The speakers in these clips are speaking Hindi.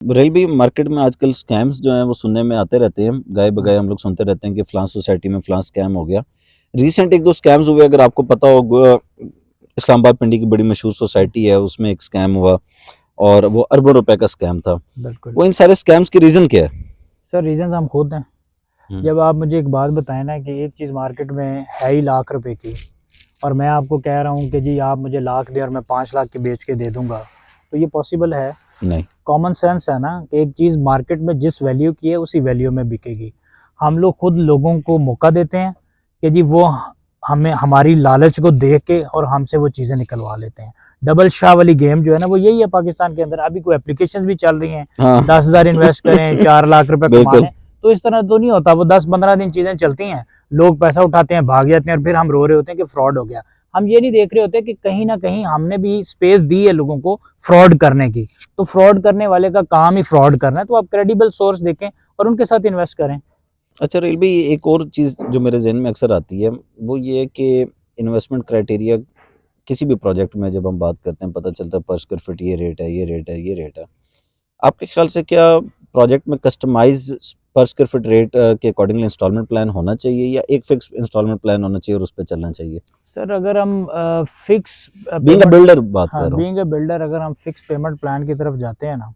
रेल भी मार्केट में आजकल स्कैम्स जो हैं वो सुनने में आते रहते हैं, गाए बगाए हम लोग सुनते रहते हैं कि फलां सोसाइटी में फलां स्कैम हो गया। रिसेंट एक दो स्कैम्स हुए, अगर आपको पता हो, इस्लामाबाद पिंडी की बड़ी मशहूर सोसाइटी है, उसमें एक स्कैम हुआ और वो अरबों रुपए का स्कैम था। बिल्कुल। वो इन सारे स्कैम्स की रीज़न क्या है? सर रीज़न हम खुद हैं। हम्म। जब आप मुझे एक बात बताएं ना कि एक चीज़ मार्केट में है ही लाख रुपए की, और मैं आपको कह रहा हूँ कि जी आप मुझे लाख दें और मैं 5 लाख के बेच के दे दूंगा, तो ये पॉसिबल है? नहीं। कॉमन सेंस है ना कि एक चीज़ मार्केट में जिस वैल्यू की है उसी वैल्यू में बिकेगी। हम लोग खुद लोगों को मौका देते हैं कि जी वो हमें हमारी लालच को देख के और हमसे वो चीज़ें निकलवा लेते हैं। डबल शाह वाली गेम जो है ना वो यही है पाकिस्तान के अंदर। अभी कोई एप्लीकेशन भी चल रही हैं, हाँ। 10,000 इन्वेस्ट करें 4 लाख रुपए कमा बिल्कुल। लें। तो इस तरह तो नहीं होता, वो 10-15 दिन चीज़ें चलती हैं, लोग पैसा उठाते हैं, भाग जाते हैं और फिर हम रो रहे होते हैं कि फ्रॉड हो गया। हम ये नहीं देख रहे होते कि कहीं ना कहीं हमने भी स्पेस दी है लोगों को फ्रॉड करने की। तो फ्रॉड करने वाले का काम ही फ्रॉड करना है, तो आप क्रेडिबल सोर्स देखें और उनके साथ इन्वेस्ट करें। अच्छा रेल भाई, एक और चीज़ जो मेरे जहन में अक्सर आती है वो ये है कि इन्वेस्टमेंट क्राइटेरिया किसी भी प्रोजेक्ट में जब हम बात करते हैं, पता चलता है पर स्क्वायर फीट ये रेट है, ये रेट है, ये रेट है। आपके ख्याल से क्या प्रोजेक्ट में कस्टमाइज पर स्क्वायर फीट रेट के अकॉर्डिंगली इंस्टॉलमेंट प्लान होना चाहिए, या एक फिक्स इंस्टॉलमेंट प्लान होना चाहिए और उस पर चलना चाहिए? सर अगर हम fix being a payment, builder बात हाँ कर रहा हूँ। बीइंग ए बिल्डर, अगर हम फिक्स पेमेंट प्लान की तरफ जाते हैं ना,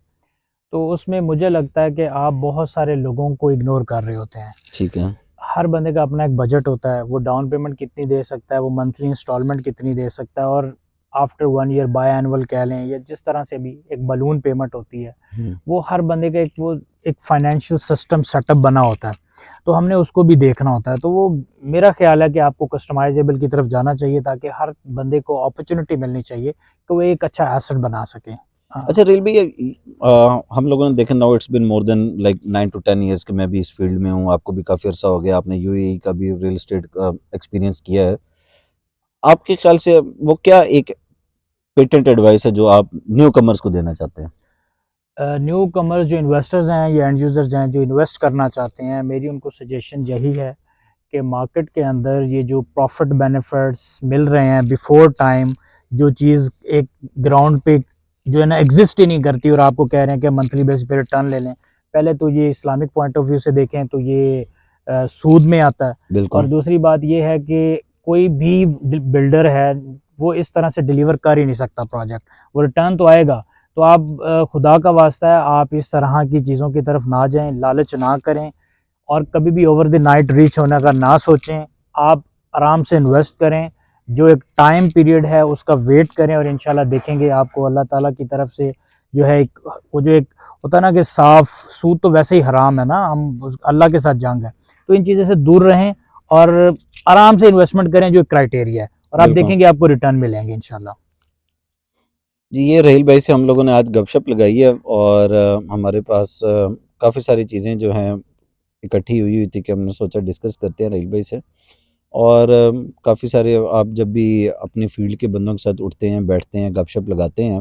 तो उसमें मुझे लगता है कि आप बहुत सारे लोगों को इग्नोर कर रहे होते हैं। ठीक है। हर बंदे का अपना एक बजट होता है, वो डाउन पेमेंट कितनी दे सकता है, वो मंथली इंस्टॉलमेंट कितनी दे सकता है, और आफ्टर 1 ईयर बाय एनुअल कह लें या जिस तरह से भी एक बलून पेमेंट होती है, हम्म। वो हर बंदे का एक वो एक फाइनेंशियल सिस्टम सेटअप बना होता है। तो हमने उसको भी देखना होता है। तो वो मेरा ख्याल है कि आपको कस्टमाइजेबल की तरफ जाना चाहिए ताकि हर बंदे को अपॉर्चुनिटी मिलनी चाहिए कि वो एक अच्छा एसेट बना सके। हाँ। अच्छा रेल भैया, हम लोगों ने देखा, now it's been more than like 9 to 10 years के मैं भी इस फील्ड में हूँ, आपको भी काफ़ी अरसा हो गया, आपने यूएई का भी रियल एस्टेट का एक्सपीरियंस किया है। आपके ख्याल से वो क्या एक पेटेंट एडवाइस है जो आप न्यू कमर्स को देना चाहते हैं? न्यू कमर्स जो इन्वेस्टर्स हैं या एंड यूज़र्स हैं जो इन्वेस्ट करना चाहते हैं, मेरी उनको सजेशन यही है कि मार्केट के अंदर ये जो प्रॉफिट बेनिफिट्स मिल रहे हैं बिफोर टाइम, जो चीज़ एक ग्राउंड पे जो है ना एग्जिस्ट ही नहीं करती, और आपको कह रहे हैं कि मंथली बेसिस पे रिटर्न ले लें, पहले तो ये इस्लामिक पॉइंट ऑफ व्यू से देखें तो ये सूद में आता है। और बिल्कुल। दूसरी बात ये है कि कोई भी बिल्डर है वो इस तरह से डिलीवर कर ही नहीं सकता प्रोजेक्ट, वो रिटर्न तो आएगा। तो आप खुदा का वास्ता है आप इस तरह की चीज़ों की तरफ ना जाएं, लालच ना करें, और कभी भी ओवर द नाइट रीच होने का ना सोचें। आप आराम से इन्वेस्ट करें, जो एक टाइम पीरियड है उसका वेट करें, और इंशाल्लाह देखेंगे आपको अल्लाह ताला की तरफ से जो है एक वो जो एक होता है ना कि साफ सूद तो वैसे ही हराम है ना, हम अल्लाह के साथ जंग है। तो इन चीज़ों से दूर रहें और आराम से इन्वेस्टमेंट करें जो क्राइटेरिया है, और आप बिल्कुल देखेंगे आपको रिटर्न मिलेंगे इंशाल्लाह। जी, ये रेल भाई से हम लोगों ने आज गपशप लगाई है, और हमारे पास काफ़ी सारी चीज़ें जो हैं इकट्ठी हुई हुई थी कि हमने सोचा डिस्कस करते हैं रेल भाई से। और काफ़ी सारे आप जब भी अपनी फील्ड के बंदों के साथ उठते हैं, बैठते हैं, गपशप लगाते हैं,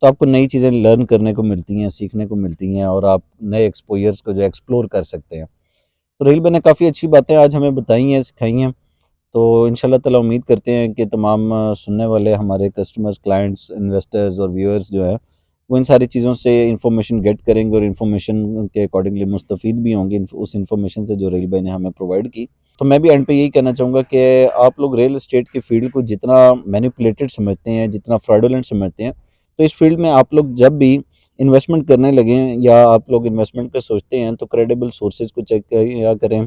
तो आपको नई चीज़ें लर्न करने को मिलती हैं, सीखने को मिलती हैं, और आप नए एक्सपोज़र्स को जो एक्सप्लोर कर सकते हैं। तो रेल भाई ने काफ़ी अच्छी बातें आज हमें बताई हैं, सिखाई हैं। तो इंशाल्लाह ताला उम्मीद करते हैं कि तमाम सुनने वाले हमारे कस्टमर्स, क्लाइंट्स, इन्वेस्टर्स और व्यूअर्स जो हैं, वो इन सारी चीज़ों से इन्फॉर्मेशन गेट करेंगे और इन्फॉर्मेशन के अकॉर्डिंगली मुस्तफ़ीद भी होंगे उस इन्फॉर्मेशन से जो रेल भाई ने हमें प्रोवाइड की। तो मैं भी एंड पे यही कहना चाहूँगा कि आप लोग रियल एस्टेट की फील्ड को जितना मैनिपुलेटेड समझते हैं, जितना फ्रॉडुलेंट समझते हैं, तो इस फील्ड में आप लोग जब भी इन्वेस्टमेंट करने लगें या आप लोग इन्वेस्टमेंट का सोचते हैं, तो क्रेडिबल सोर्सेज को चेक किया करें।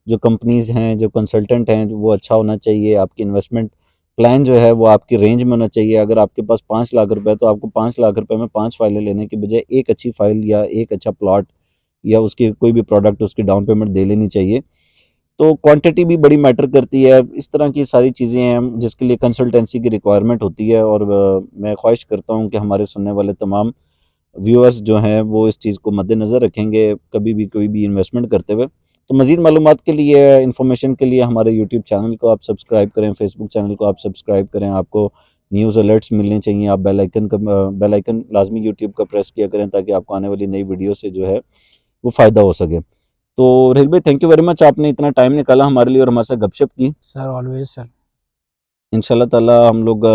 जो कंपनीज़ हैं, जो कंसल्टेंट हैं, वो अच्छा होना चाहिए। आपकी इन्वेस्टमेंट प्लान जो है वो आपकी रेंज में होना चाहिए। अगर आपके पास 5 लाख रुपए है, तो आपको 5 लाख रुपए में 5 फाइलें लेने की बजाय एक अच्छी फाइल या एक अच्छा प्लॉट या उसकी कोई भी प्रोडक्ट, उसकी डाउन पेमेंट दे लेनी चाहिए। तो क्वांटिटी भी बड़ी मैटर करती है। इस तरह की सारी चीज़ें हैं जिसके लिए कंसल्टेंसी की रिक्वायरमेंट होती है, और मैं ख्वाहिश करता हूँ कि हमारे सुनने वाले तमाम व्यूअर्स जो हैं वो इस चीज़ को मद्देनज़र रखेंगे कभी भी कोई भी इन्वेस्टमेंट करते हुए। तो मज़ीद मालूमात के लिए, इन्फॉर्मेशन के लिए हमारे यूट्यूब चैनल को आप सब्सक्राइब करें, फेसबुक चैनल को आप सब्सक्राइब करें। आपको न्यूज़ अलर्ट्स मिलने चाहिए, आप बेल आइकन लाजमी यूट्यूब का प्रेस किया करें ताकि आपको आने वाली नई वीडियो से जो है वो फ़ायदा हो सके। तो रेल भाई, थैंक यू वेरी मच, आपने इतना टाइम निकाला हमारे लिए और हमारे साथ गपशप की। Sir always sir. इंशाल्लाह ताला हम लोग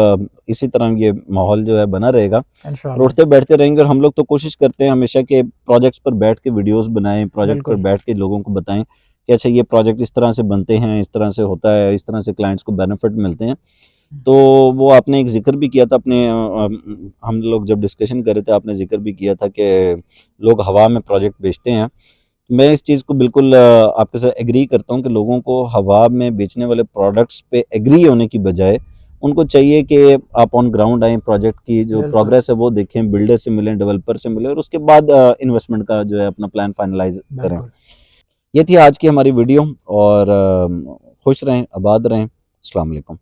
इसी तरह ये माहौल जो है बना रहेगा और इंशाल्लाह। उठते बैठते रहेंगे। और हम लोग तो कोशिश करते हैं हमेशा के प्रोजेक्ट्स पर बैठ के वीडियोस बनाएं, प्रोजेक्ट पर बिल्कुल। बैठ के लोगों को बताएं कि अच्छा ये प्रोजेक्ट इस तरह से बनते हैं, इस तरह से होता है, इस तरह से क्लाइंट्स को बेनिफिट मिलते हैं। तो वो आपने एक जिक्र भी किया था अपने हम लोग जब डिस्कशन कर रहे थे, आपने जिक्र भी किया था कि लोग हवा में प्रोजेक्ट बेचते हैं। मैं इस चीज़ को बिल्कुल आपके साथ एग्री करता हूँ कि लोगों को हवा में बेचने वाले प्रोडक्ट्स पे एग्री होने की बजाय उनको चाहिए कि आप ऑन ग्राउंड आएँ, प्रोजेक्ट की जो बिल्कुल। प्रोग्रेस है वो देखें, बिल्डर से मिलें, डेवलपर से मिलें और उसके बाद इन्वेस्टमेंट का जो है अपना प्लान फाइनलाइज़ करें। बिल्कुल। ये थी आज की हमारी वीडियो और खुश रहें, आबाद रहें। अस्सलाम वालेकुम।